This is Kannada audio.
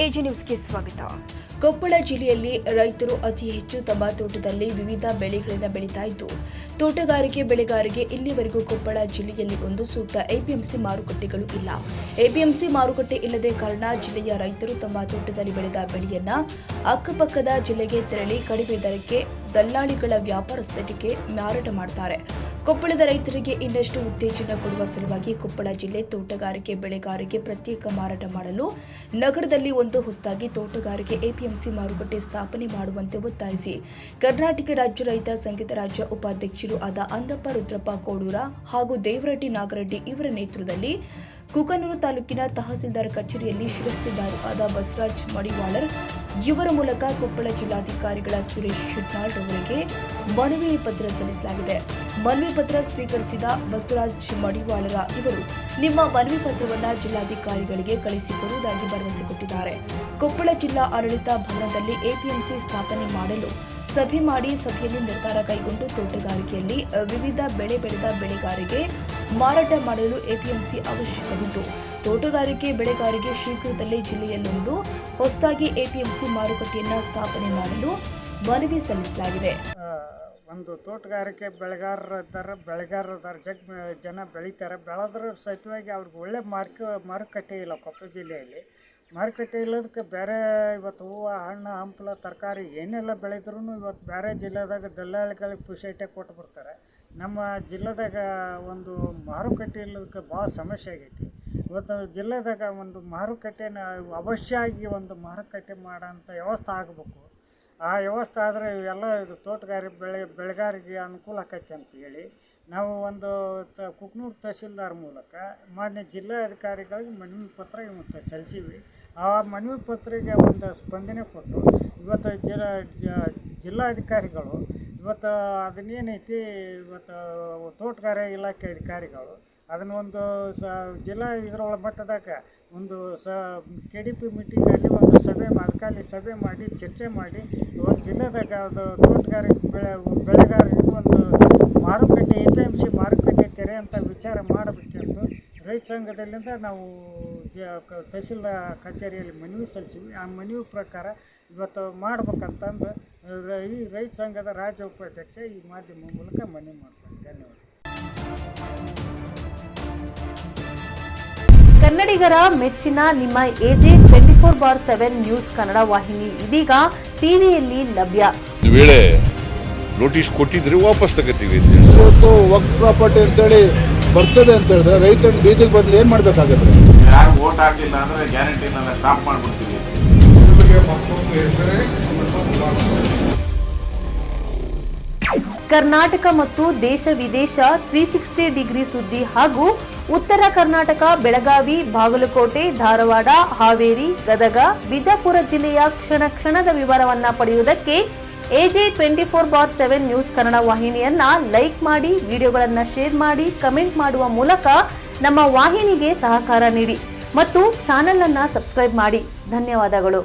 ಎಜಿ ನ್ಯೂಸ್ಗೆ ಸ್ವಾಗತ. ಕೊಪ್ಪಳ ಜಿಲ್ಲೆಯಲ್ಲಿ ರೈತರು ಅತಿ ಹೆಚ್ಚು ತಮ್ಮ ತೋಟದಲ್ಲಿ ವಿವಿಧ ಬೆಳೆಗಳನ್ನು ಬೆಳೀತಾ ಇದ್ದು, ತೋಟಗಾರಿಕೆ ಬೆಳೆಗಾರರಿಗೆ ಇಲ್ಲಿವರೆಗೂ ಕೊಪ್ಪಳ ಜಿಲ್ಲೆಯಲ್ಲಿ ಒಂದು ಸೂಕ್ತ ಎಪಿಎಂಸಿ ಮಾರುಕಟ್ಟೆಗಳು ಇಲ್ಲ. ಎಪಿಎಂಸಿ ಮಾರುಕಟ್ಟೆ ಇಲ್ಲದೆ ಕಾರಣ ಜಿಲ್ಲೆಯ ರೈತರು ತಮ್ಮ ತೋಟದಲ್ಲಿ ಬೆಳೆದ ಬೆಳೆಯನ್ನ ಅಕ್ಕಪಕ್ಕದ ಜಿಲ್ಲೆಗೆ ತೆರಳಿ ಕಡಿಮೆ ದರಕ್ಕೆ ದಲ್ಲಾಳಿಗಳ ವ್ಯಾಪಾರಸ್ಥರಿಗೆ ಮಾರಾಟ ಮಾಡುತ್ತಾರೆ. ಕೊಪ್ಪಳದ ರೈತರಿಗೆ ಇನ್ನಷ್ಟು ಉತ್ತೇಜನ ಕೊಡುವ ಸಲುವಾಗಿ ಕೊಪ್ಪಳ ಜಿಲ್ಲೆ ತೋಟಗಾರಿಕೆ ಬೆಳೆಗಾರರಿಗೆ ಪ್ರತ್ಯೇಕ ಮಾರಾಟ ಮಾಡಲು ನಗರದಲ್ಲಿ ಒಂದು ಹೊಸದಾಗಿ ತೋಟಗಾರಿಕೆ ಎಪಿಎಂಸಿ ಮಾರುಕಟ್ಟೆ ಸ್ಥಾಪನೆ ಮಾಡುವಂತೆ ಒತ್ತಾಯಿಸಿ ಕರ್ನಾಟಕ ರಾಜ್ಯ ರೈತ ಸಂಘದ ರಾಜ್ಯ ಉಪಾಧ್ಯಕ್ಷರು ಆದ ಅಂದಪ್ಪ ರುದ್ರಪ್ಪ ಕೋಡೂರ ಹಾಗೂ ದೇವರಡ್ಡಿ ನಾಗರೆಡ್ಡಿ ಇವರ ನೇತೃತ್ವದಲ್ಲಿ ಕುಕನೂರು ತಾಲೂಕಿನ ತಹಸೀಲ್ದಾರ್ ಕಚೇರಿಯಲ್ಲಿ ಶಿರಸ್ತೆದಾರರು ಆದ ಬಸವರಾಜ್ ಮಡಿವಾಳರ್ ಇವರ ಮೂಲಕ ಕೊಪ್ಪಳ ಜಿಲ್ಲಾಧಿಕಾರಿಗಳ ಸುರೇಶ್ ಶಿಟ್ನಾಳ್ ಅವರಿಗೆ ಮನವಿ ಪತ್ರ ಸಲ್ಲಿಸಲಾಗಿದೆ. ಮನವಿ ಪತ್ರ ಸ್ವೀಕರಿಸಿದ ಬಸವರಾಜ್ ಮಡಿವಾಳರ ಇವರು ನಿಮ್ಮ ಮನವಿ ಪತ್ರವನ್ನು ಜಿಲ್ಲಾಧಿಕಾರಿಗಳಿಗೆ ಕಳಿಸಿಕೊಡುವುದಾಗಿ ಭರವಸೆ ಕೊಟ್ಟಿದ್ದಾರೆ. ಕೊಪ್ಪಳ ಜಿಲ್ಲಾ ಆಡಳಿತ ಭವನದಲ್ಲಿ ಎಪಿಎಂಸಿ ಸ್ಥಾಪನೆ ಮಾಡಲು ಸಭೆ ಮಾಡಿ ಸಭೆಯಲ್ಲಿ ನಿರ್ಧಾರ ಕೈಗೊಂಡು ತೋಟಗಾರಿಕೆಯಲ್ಲಿ ವಿವಿಧ ಬೆಳೆ ಬೆಳೆದ ಬೆಳೆಗಾರರಿಗೆ ಮಾರಾಟ ಮಾಡಲು ಎಪಿಎಂಸಿ ಅವಶ್ಯಕವಿದ್ದು, ತೋಟಗಾರಿಕೆ ಬೆಳೆಗಾರರಿಗೆ ಶೀಘ್ರದಲ್ಲೇ ಜಿಲ್ಲೆಯಲ್ಲೊಂದು ಹೊಸದಾಗಿ ಎಪಿಎಂಸಿ ಮಾರುಕಟ್ಟೆಯನ್ನು ಸ್ಥಾಪನೆ ಮಾಡಲು ಮನವಿ ಸಲ್ಲಿಸಲಾಗಿದೆ. ಒಂದು ತೋಟಗಾರಿಕೆ ಬೆಳೆಗಾರರ ಜನ ಬೆಳೀತಾರೆ. ಬೆಳೆದ್ರ ಸಹಿತವಾಗಿ ಅವ್ರಿಗೆ ಒಳ್ಳೆ ಮಾರುಕಟ್ಟೆ ಇಲ್ಲ. ಕೊಪ್ಪಳ ಜಿಲ್ಲೆಯಲ್ಲಿ ಮಾರುಕಟ್ಟೆ ಇಲ್ಲದಕ್ಕೆ ಬೇರೆ ಇವತ್ತು ಹೂವು, ಹಣ್ಣು, ಹಂಪಲ, ತರಕಾರಿ ಏನೆಲ್ಲ ಬೆಳೆದ್ರೂ ಇವತ್ತು ಬೇರೆ ಜಿಲ್ಲೆದಾಗ ದಲ್ಲಾಳಿಗಳಿಗೆ ಪುಷೈಟೆ ಕೊಟ್ಟು ಬರ್ತಾರೆ. ನಮ್ಮ ಜಿಲ್ಲೆದಾಗ ಒಂದು ಮಾರುಕಟ್ಟೆ ಇಲ್ಲದಕ್ಕೆ ಭಾಳ ಸಮಸ್ಯೆ ಆಗೈತಿ. ಇವತ್ತು ಜಿಲ್ಲೆದಾಗ ಒಂದು ಮಾರುಕಟ್ಟೆನ ಅವಶ್ಯವಾಗಿ ಒಂದು ಮಾರುಕಟ್ಟೆ ಮಾಡೋಂಥ ವ್ಯವಸ್ಥೆ ಆಗಬೇಕು. ಆ ವ್ಯವಸ್ಥೆ ಆದರೆ ಎಲ್ಲ ತೋಟಗಾರಿಕೆ ಬೆಳೆಗಾರರಿಗೆ ಅನುಕೂಲ ಆಕೈತೆ ಅಂತೇಳಿ ನಾವು ಒಂದು ಕುಕನೂರು ತಹಸೀಲ್ದಾರ್ ಮೂಲಕ ಮಾನ್ಯ ಜಿಲ್ಲಾಧಿಕಾರಿಗಳಿಗೆ ಮನವಿ ಪತ್ರ ಇವತ್ತು ಸಲ್ಲಿಸಿವಿ. ಆ ಮನವಿ ಪತ್ರಿಗೆ ಒಂದು ಸ್ಪಂದನೆ ಕೊಟ್ಟು ಇವತ್ತು ಜಿಲ್ಲಾಧಿಕಾರಿಗಳು ಇವತ್ತು ಅದನ್ನೇನೈತಿ, ಇವತ್ತು ತೋಟಗಾರಿಕೆ ಇಲಾಖೆ ಅಧಿಕಾರಿಗಳು ಅದನ್ನು ಒಂದು ಜಿಲ್ಲಾ ಇದರೊಳಗೆ ಮಟ್ಟದಾಗ ಒಂದು KDP ಮೀಟಿಂಗಲ್ಲಿ ಒಂದು ಸಭೆ ಮಾಡಿ ಚರ್ಚೆ ಮಾಡಿ ಒಂದು ಜಿಲ್ಲೆದಾಗ ಅದು ತೋಟಗಾರಿಕೆ ಬೆಳೆಗಾರರಿಗೆ ಒಂದು ಮಾರುಕಟ್ಟೆ ಎಪಿಎಂಸಿ ಮಾರುಕಟ್ಟೆ ತೆರೆಯಂಥ ವಿಚಾರ ಮಾಡಬೇಕೆಂದು ರೈತ ಸಂಘದಲ್ಲಿಂದ ನಾವು ತಹಸೀಲ್ದಾರ್ ಕಚೇರಿಯಲ್ಲಿ ಮನವಿ ಸಲ್ಲಿಸಿವಿ. ಆ ಮನವಿ ಪ್ರಕಾರ ಇವತ್ತು ಮಾಡ್ಬೇಕಂತಂದು ಈ ರೈತ ಸಂಘದ ರಾಜ್ಯ ಉಪಾಧ್ಯಕ್ಷ ಈ ಮಾಧ್ಯಮ ಮೂಲಕ ಮನವಿ ಮಾಡ್ತಾರೆ. ಧನ್ಯವಾದ. ಕನ್ನಡಿಗರ ಮೆಚ್ಚಿನ ನಿಮ್ಮ ಎಜೆ 24/7 ನ್ಯೂಸ್ ಕನ್ನಡ ವಾಹಿನಿ ಇದೀಗ ಟಿವಿಯಲ್ಲಿ ಲಭ್ಯ. ವೇಳೆ ನೋಟಿಸ್ ಕೊಟ್ಟಿದ್ರೆ ವಾಪಸ್ ತಗೋತೀವಿ. ಇವತ್ತು ವಕ್ಫ್ ಪ್ರಾಪರ್ಟಿ ಅಂತೇಳಿ ಬರ್ತದೆ ಅಂತ ಹೇಳಿದ್ರೆ ರೈತರ ಬೀದಿಗೆ ಬದಲು ಏನ್ ಮಾಡ್ಬೇಕಾಗತ್ತೆ? ಯಾರು ವೋಟ್ ಹಾಕಲಿಲ್ಲ ಅಂದ್ರೆ ಗ್ಯಾರಂಟಿನೆಲ್ಲ ಸ್ಟಾಪ್ ಮಾಡ್ಬಿಡ್ತೀವಿ. ಕರ್ನಾಟಕ ಮತ್ತು ದೇಶ ವಿದೇಶ 360 ಡಿಗ್ರಿ ಸುದ್ದಿ ಹಾಗೂ ಉತ್ತರ ಕರ್ನಾಟಕ, ಬೆಳಗಾವಿ, ಬಾಗಲಕೋಟೆ, ಧಾರವಾಡ, ಹಾವೇರಿ, ಗದಗ, ಬಿಜಾಪುರ ಜಿಲ್ಲೆಯ ಕ್ಷಣ ಕ್ಷಣದ ವಿವರವನ್ನ ಪಡೆಯುವುದಕ್ಕೆ ಎಜೆ 24/7 ನ್ಯೂಸ್ ಕನ್ನಡ ವಾಹಿನಿಯನ್ನ ಲೈಕ್ ಮಾಡಿ, ವಿಡಿಯೋಗಳನ್ನ ಶೇರ್ ಮಾಡಿ, ಕಮೆಂಟ್ ಮಾಡುವ ಮೂಲಕ ನಮ್ಮ ವಾಹಿನಿಗೆ ಸಹಕಾರ ನೀಡಿ ಮತ್ತು ಚಾನೆಲ್ ಅನ್ನ ಸಬ್ಸ್ಕ್ರೈಬ್ ಮಾಡಿ. ಧನ್ಯವಾದಗಳು.